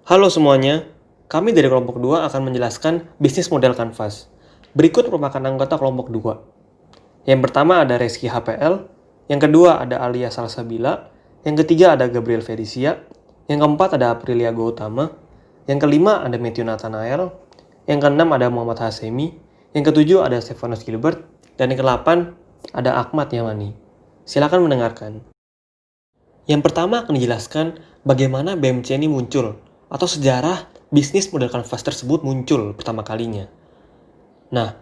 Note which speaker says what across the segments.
Speaker 1: Halo semuanya, kami dari kelompok 2 akan menjelaskan bisnis model Canvas. Berikut merupakan anggota kelompok 2. Yang pertama ada Reski HPL, yang kedua ada Alia Salsabila, yang ketiga ada Gabriel Felicia, yang keempat ada Aprilia Gautama, yang kelima ada Matthew Nathanael, yang keenam ada Muhammad Hasemi, yang ketujuh ada Stefanus Gilbert, dan yang kedelapan ada Ahmad Yamani. Silakan mendengarkan. Yang pertama akan dijelaskan bagaimana BMC ini muncul, atau sejarah bisnis model Canvas tersebut muncul pertama kalinya. Nah,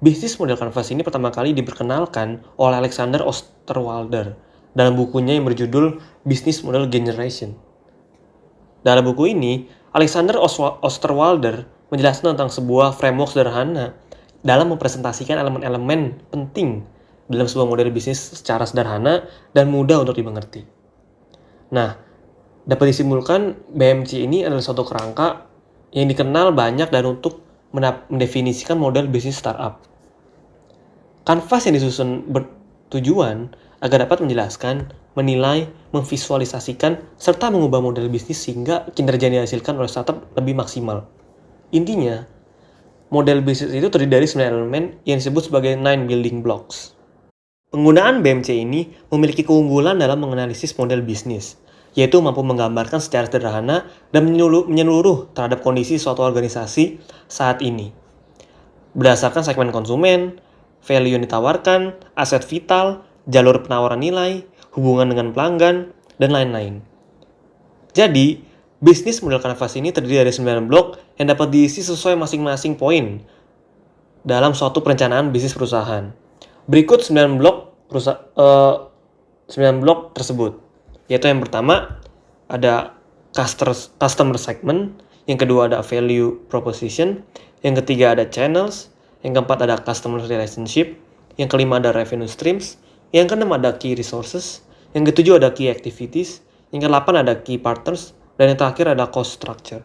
Speaker 1: bisnis model Canvas ini pertama kali diperkenalkan oleh Alexander Osterwalder dalam bukunya yang berjudul Business Model Generation. Dalam buku ini, Alexander Osterwalder menjelaskan tentang sebuah framework sederhana dalam mempresentasikan elemen-elemen penting dalam sebuah model bisnis secara sederhana dan mudah untuk dimengerti. Nah, dapat disimpulkan BMC ini adalah suatu kerangka yang dikenal banyak dan untuk mendefinisikan model bisnis startup. Kanvas yang disusun bertujuan agar dapat menjelaskan, menilai, memvisualisasikan, serta mengubah model bisnis sehingga kinerja yang dihasilkan oleh startup lebih maksimal. Intinya, model bisnis itu terdiri dari 9 elemen yang disebut sebagai 9 building blocks. Penggunaan BMC ini memiliki keunggulan dalam menganalisis model bisnis, yaitu mampu menggambarkan secara sederhana dan menyeluruh terhadap kondisi suatu organisasi saat ini. Berdasarkan segmen konsumen, value yang ditawarkan, aset vital, jalur penawaran nilai, hubungan dengan pelanggan, dan lain-lain. Jadi, bisnis model Canvas ini terdiri dari 9 blok yang dapat diisi sesuai masing-masing poin dalam suatu perencanaan bisnis perusahaan. Berikut 9 blok tersebut, yaitu yang pertama ada customer segment, yang kedua ada value proposition, yang ketiga ada channels, yang keempat ada customer relationship, yang kelima ada revenue streams, yang keenam ada key resources, yang ketujuh ada key activities, yang kedelapan ada key partners, dan yang terakhir ada cost structure.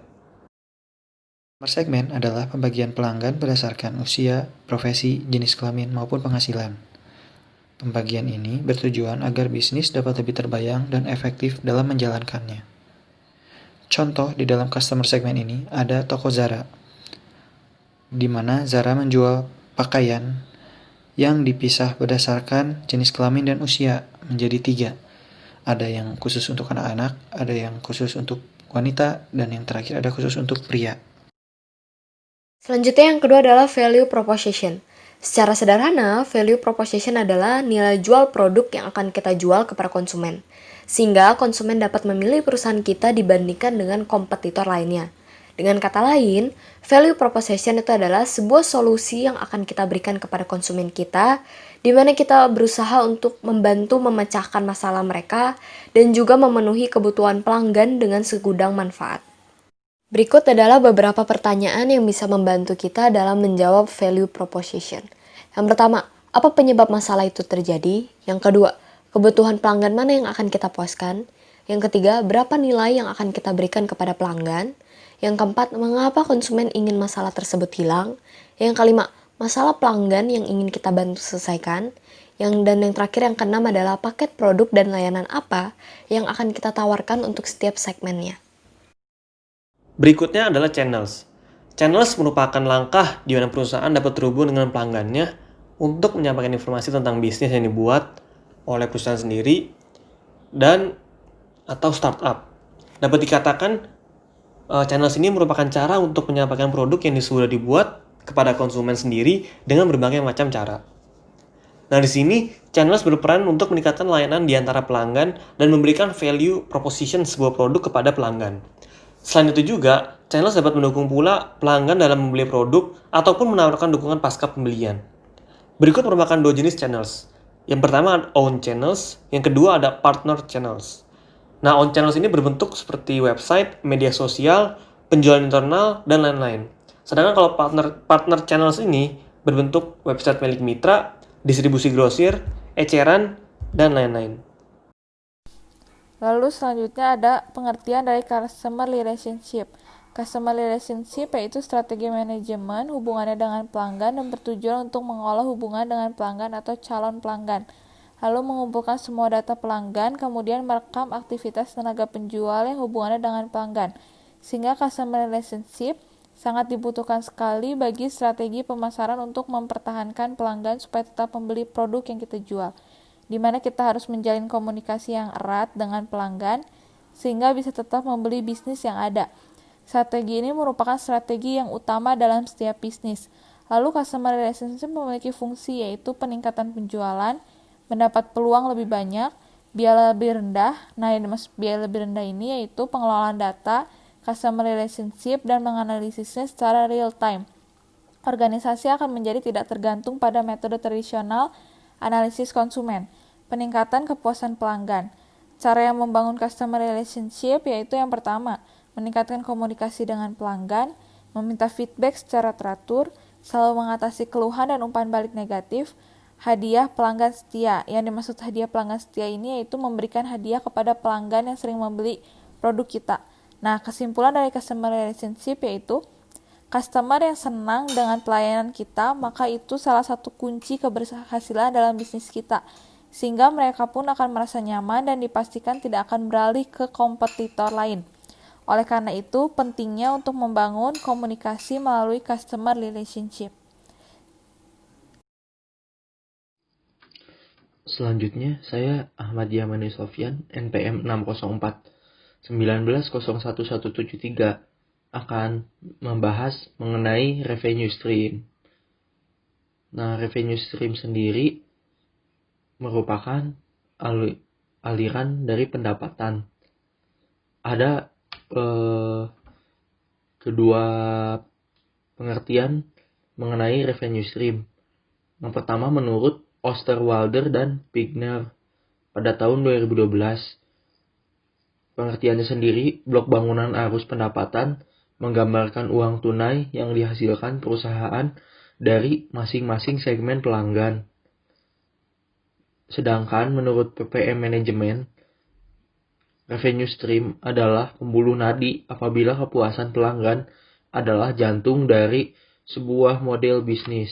Speaker 2: Nomor segmen adalah pembagian pelanggan berdasarkan usia, profesi, jenis kelamin, maupun penghasilan. Pembagian ini bertujuan agar bisnis dapat lebih terbayang dan efektif dalam menjalankannya. Contoh di dalam customer segmen ini ada toko Zara, di mana Zara menjual pakaian yang dipisah berdasarkan jenis kelamin dan usia menjadi 3. Ada yang khusus untuk anak-anak, ada yang khusus untuk wanita, dan yang terakhir ada khusus untuk pria.
Speaker 3: Selanjutnya yang kedua adalah value proposition. Secara sederhana, value proposition adalah nilai jual produk yang akan kita jual kepada konsumen. Sehingga konsumen dapat memilih perusahaan kita dibandingkan dengan kompetitor lainnya. Dengan kata lain, value proposition itu adalah sebuah solusi yang akan kita berikan kepada konsumen kita, di mana kita berusaha untuk membantu memecahkan masalah mereka dan juga memenuhi kebutuhan pelanggan dengan segudang manfaat. Berikut adalah beberapa pertanyaan yang bisa membantu kita dalam menjawab value proposition. Yang pertama, apa penyebab masalah itu terjadi? Yang kedua, kebutuhan pelanggan mana yang akan kita puaskan? Yang ketiga, berapa nilai yang akan kita berikan kepada pelanggan? Yang keempat, mengapa konsumen ingin masalah tersebut hilang? Yang kelima, masalah pelanggan yang ingin kita bantu selesaikan? Dan yang terakhir, yang keenam adalah paket produk dan layanan apa yang akan kita tawarkan untuk setiap segmennya.
Speaker 1: Berikutnya adalah channels. Channels merupakan langkah di mana perusahaan dapat terhubung dengan pelanggannya untuk menyampaikan informasi tentang bisnis yang dibuat oleh perusahaan sendiri dan atau startup. Dapat dikatakan channels ini merupakan cara untuk menyampaikan produk yang sudah dibuat kepada konsumen sendiri dengan berbagai macam cara. Nah, di sini channels berperan untuk meningkatkan layanan di antara pelanggan dan memberikan value proposition sebuah produk kepada pelanggan. Selain itu juga, channels dapat mendukung pula pelanggan dalam membeli produk ataupun menawarkan dukungan pasca pembelian. Berikut merupakan 2 jenis channels. Yang pertama ada own channels, yang kedua ada partner channels. Nah, own channels ini berbentuk seperti website, media sosial, penjualan internal, dan lain-lain. Sedangkan kalau partner channels ini berbentuk website milik mitra, distribusi grosir, eceran, dan lain-lain.
Speaker 4: Lalu selanjutnya ada pengertian dari customer relationship. Customer relationship yaitu strategi manajemen hubungannya dengan pelanggan dan bertujuan untuk mengolah hubungan dengan pelanggan atau calon pelanggan. Lalu mengumpulkan semua data pelanggan, kemudian merekam aktivitas tenaga penjual yang hubungannya dengan pelanggan. Sehingga customer relationship sangat dibutuhkan sekali bagi strategi pemasaran untuk mempertahankan pelanggan supaya tetap membeli produk yang kita jual. Di mana kita harus menjalin komunikasi yang erat dengan pelanggan sehingga bisa tetap membeli bisnis yang ada. Strategi ini merupakan strategi yang utama dalam setiap bisnis. Lalu customer relationship memiliki fungsi yaitu peningkatan penjualan, mendapat peluang lebih banyak, biaya lebih rendah. Nah, yang dimaksud biaya lebih rendah ini yaitu pengelolaan data, customer relationship, dan menganalisisnya secara real time. Organisasi akan menjadi tidak tergantung pada metode tradisional analisis konsumen. Peningkatan kepuasan pelanggan. Cara yang membangun customer relationship yaitu yang pertama, meningkatkan komunikasi dengan pelanggan, meminta feedback secara teratur, selalu mengatasi keluhan dan umpan balik negatif, hadiah pelanggan setia. Yang dimaksud hadiah pelanggan setia ini yaitu memberikan hadiah kepada pelanggan yang sering membeli produk kita. Nah, kesimpulan dari customer relationship yaitu customer yang senang dengan pelayanan kita, maka itu salah satu kunci keberhasilan dalam bisnis kita. Sehingga mereka pun akan merasa nyaman dan dipastikan tidak akan beralih ke kompetitor lain. Oleh karena itu, pentingnya untuk membangun komunikasi melalui customer relationship.
Speaker 5: Selanjutnya, saya Ahmad Yamani Sofyan, NPM 604 19011173 akan membahas mengenai revenue stream. Nah, revenue stream sendiri merupakan aliran dari pendapatan. Ada kedua pengertian mengenai revenue stream. Yang pertama menurut Osterwalder dan Pigner pada tahun 2012. Pengertiannya sendiri, blok bangunan arus pendapatan menggambarkan uang tunai yang dihasilkan perusahaan dari masing-masing segmen pelanggan. Sedangkan menurut PPM Manajemen, revenue stream adalah pembuluh nadi apabila kepuasan pelanggan adalah jantung dari sebuah model bisnis.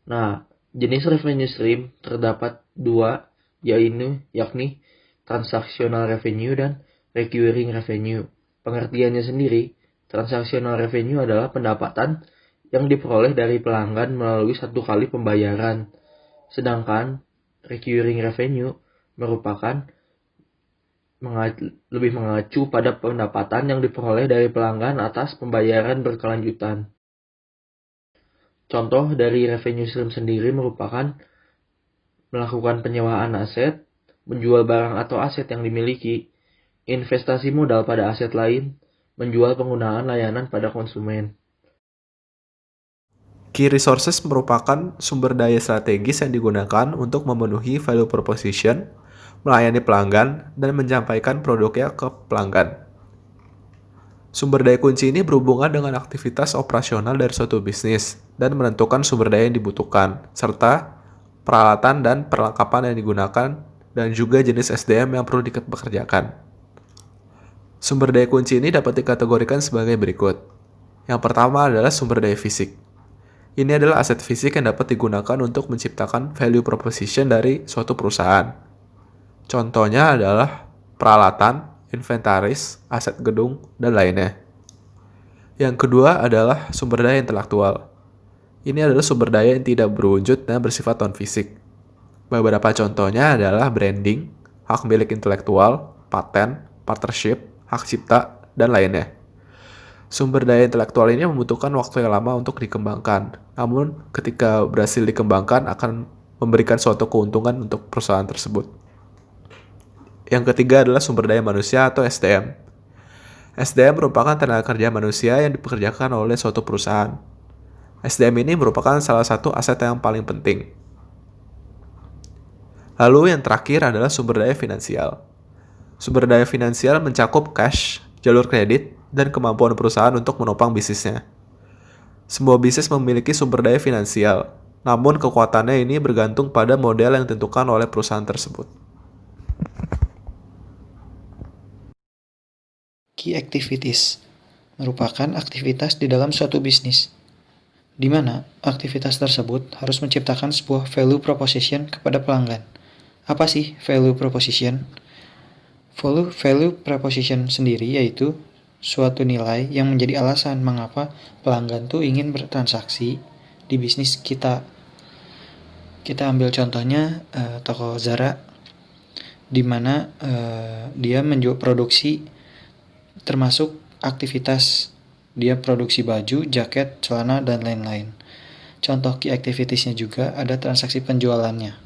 Speaker 5: Nah, jenis revenue stream terdapat dua, yakni transactional revenue dan recurring revenue. Pengertiannya sendiri, transactional revenue adalah pendapatan yang diperoleh dari pelanggan melalui satu kali pembayaran. Sedangkan recurring revenue merupakan lebih mengacu pada pendapatan yang diperoleh dari pelanggan atas pembayaran berkelanjutan. Contoh dari revenue stream sendiri merupakan melakukan penyewaan aset, menjual barang atau aset yang dimiliki, investasi modal pada aset lain, menjual penggunaan layanan pada konsumen.
Speaker 6: Key resources merupakan sumber daya strategis yang digunakan untuk memenuhi value proposition, melayani pelanggan, dan menyampaikan produknya ke pelanggan. Sumber daya kunci ini berhubungan dengan aktivitas operasional dari suatu bisnis dan menentukan sumber daya yang dibutuhkan, serta peralatan dan perlengkapan yang digunakan, dan juga jenis SDM yang perlu dipekerjakan. Sumber daya kunci ini dapat dikategorikan sebagai berikut. Yang pertama adalah sumber daya fisik. Ini adalah aset fisik yang dapat digunakan untuk menciptakan value proposition dari suatu perusahaan. Contohnya adalah peralatan, inventaris, aset gedung, dan lainnya. Yang kedua adalah sumber daya intelektual. Ini adalah sumber daya yang tidak berwujud dan bersifat non-fisik. Beberapa contohnya adalah branding, hak milik intelektual, paten, partnership, hak cipta, dan lainnya. Sumber daya intelektual ini membutuhkan waktu yang lama untuk dikembangkan. Namun, ketika berhasil dikembangkan akan memberikan suatu keuntungan untuk perusahaan tersebut. Yang ketiga adalah sumber daya manusia atau SDM. SDM merupakan tenaga kerja manusia yang dipekerjakan oleh suatu perusahaan. SDM ini merupakan salah satu aset yang paling penting. Lalu yang terakhir adalah sumber daya finansial. Sumber daya finansial mencakup cash, jalur kredit, dan kemampuan perusahaan untuk menopang bisnisnya. Semua bisnis memiliki sumber daya finansial, namun kekuatannya ini bergantung pada model yang ditentukan oleh perusahaan tersebut.
Speaker 2: Key activities merupakan aktivitas di dalam suatu bisnis, di mana aktivitas tersebut harus menciptakan sebuah value proposition kepada pelanggan. Apa sih value proposition? Value proposition sendiri yaitu suatu nilai yang menjadi alasan mengapa pelanggan tuh ingin bertransaksi di bisnis kita. Kita ambil contohnya toko Zara, di mana dia menjual produksi termasuk aktivitas dia produksi baju, jaket, celana, dan lain-lain. Contoh key activitiesnya juga ada transaksi penjualannya.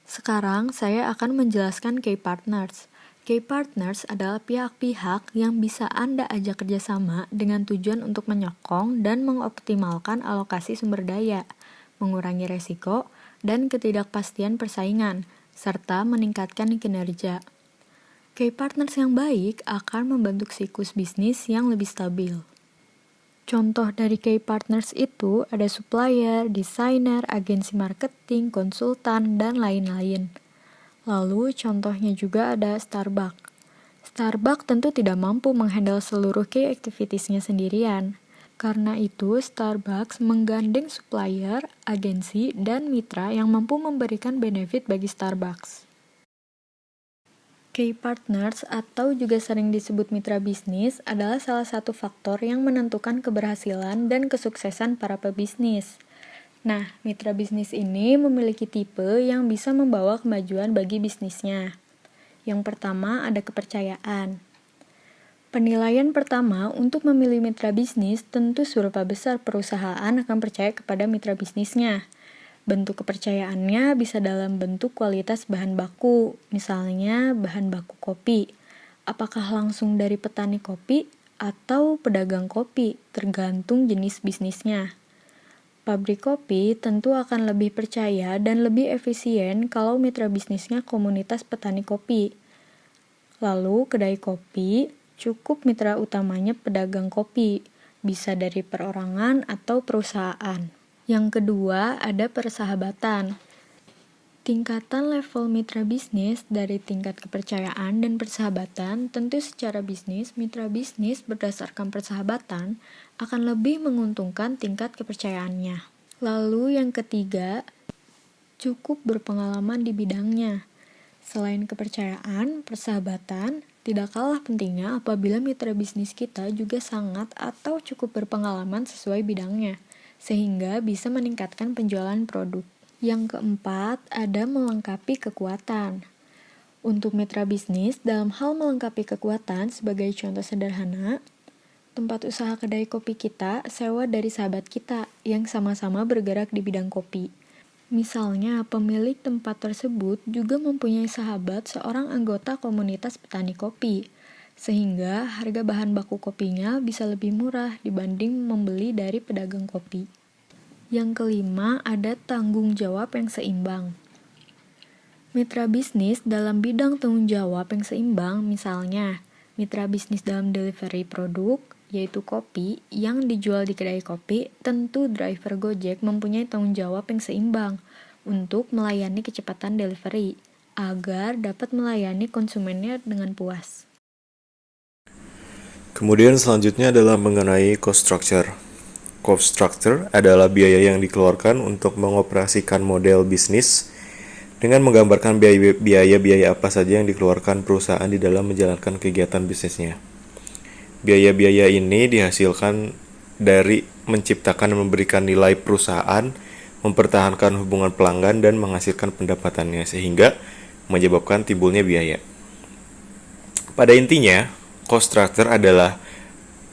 Speaker 3: Sekarang saya akan menjelaskan key partners. Key partners adalah pihak-pihak yang bisa Anda ajak kerjasama dengan tujuan untuk menyokong dan mengoptimalkan alokasi sumber daya, mengurangi resiko dan ketidakpastian persaingan, serta meningkatkan kinerja. Key partners yang baik akan membentuk siklus bisnis yang lebih stabil. Contoh dari key partners itu ada supplier, desainer, agensi marketing, konsultan, dan lain-lain. Lalu contohnya juga ada Starbucks. Starbucks tentu tidak mampu menghandle seluruh key activities-nya sendirian. Karena itu, Starbucks menggandeng supplier, agensi, dan mitra yang mampu memberikan benefit bagi Starbucks. Key partners atau juga sering disebut mitra bisnis adalah salah satu faktor yang menentukan keberhasilan dan kesuksesan para pebisnis. Nah, mitra bisnis ini memiliki tipe yang bisa membawa kemajuan bagi bisnisnya. Yang pertama ada kepercayaan. Penilaian pertama untuk memilih mitra bisnis tentu seberapa besar perusahaan akan percaya kepada mitra bisnisnya. Bentuk kepercayaannya bisa dalam bentuk kualitas bahan baku, misalnya bahan baku kopi. Apakah langsung dari petani kopi atau pedagang kopi, tergantung jenis bisnisnya. Pabrik kopi tentu akan lebih percaya dan lebih efisien kalau mitra bisnisnya komunitas petani kopi. Lalu, kedai kopi, cukup mitra utamanya pedagang kopi, bisa dari perorangan atau perusahaan. Yang kedua, ada persahabatan. Tingkatan level mitra bisnis dari tingkat kepercayaan dan persahabatan, tentu secara bisnis, mitra bisnis berdasarkan persahabatan akan lebih menguntungkan tingkat kepercayaannya. Lalu yang ketiga, cukup berpengalaman di bidangnya. Selain kepercayaan, persahabatan tidak kalah pentingnya apabila mitra bisnis kita juga sangat atau cukup berpengalaman sesuai bidangnya, sehingga bisa meningkatkan penjualan produk. Yang keempat, ada melengkapi kekuatan. Untuk mitra bisnis, dalam hal melengkapi kekuatan, sebagai contoh sederhana, tempat usaha kedai kopi kita sewa dari sahabat kita yang sama-sama bergerak di bidang kopi. Misalnya, pemilik tempat tersebut juga mempunyai sahabat seorang anggota komunitas petani kopi, sehingga harga bahan baku kopinya bisa lebih murah dibanding membeli dari pedagang kopi. Yang kelima, ada tanggung jawab yang seimbang. Mitra bisnis dalam bidang tanggung jawab yang seimbang, misalnya mitra bisnis dalam delivery produk, yaitu kopi, yang dijual di kedai kopi, tentu driver Gojek mempunyai tanggung jawab yang seimbang untuk melayani kecepatan delivery, agar dapat melayani konsumennya dengan puas.
Speaker 7: Kemudian selanjutnya adalah mengenai cost structure. Cost structure adalah biaya yang dikeluarkan untuk mengoperasikan model bisnis dengan menggambarkan biaya-biaya apa saja yang dikeluarkan perusahaan di dalam menjalankan kegiatan bisnisnya. Biaya-biaya ini dihasilkan dari menciptakan dan memberikan nilai perusahaan, mempertahankan hubungan pelanggan, dan menghasilkan pendapatannya, sehingga menyebabkan timbulnya biaya. Pada intinya, cost structure adalah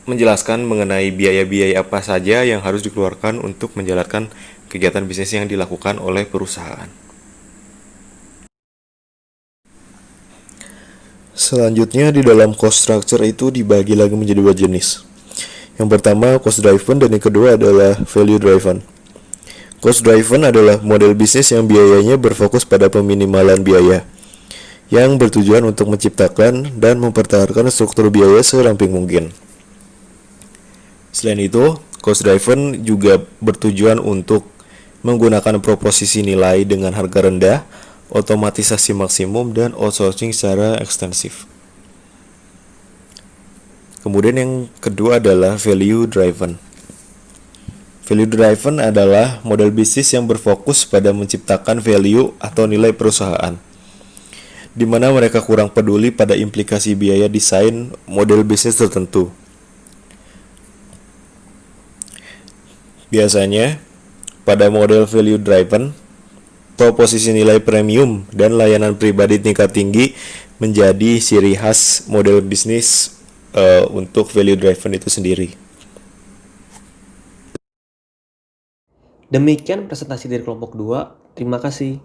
Speaker 7: menjelaskan mengenai biaya-biaya apa saja yang harus dikeluarkan untuk menjalankan kegiatan bisnis yang dilakukan oleh perusahaan. Selanjutnya di dalam cost structure itu dibagi lagi menjadi dua jenis. Yang pertama cost driven dan yang kedua adalah value driven. Cost driven adalah model bisnis yang biayanya berfokus pada peminimalan biaya, yang bertujuan untuk menciptakan dan mempertahankan struktur biaya seramping mungkin. Selain itu, cost driven juga bertujuan untuk menggunakan proposisi nilai dengan harga rendah, otomatisasi maksimum, dan outsourcing secara ekstensif. Kemudian yang kedua adalah value driven. Value driven adalah model bisnis yang berfokus pada menciptakan value atau nilai perusahaan. di mana mereka kurang peduli pada implikasi biaya desain model bisnis tertentu. Biasanya, pada model value driven, proposisi nilai premium dan layanan pribadi tingkat tinggi menjadi ciri khas model bisnis untuk value driven itu sendiri.
Speaker 1: Demikian presentasi dari kelompok 2. Terima kasih.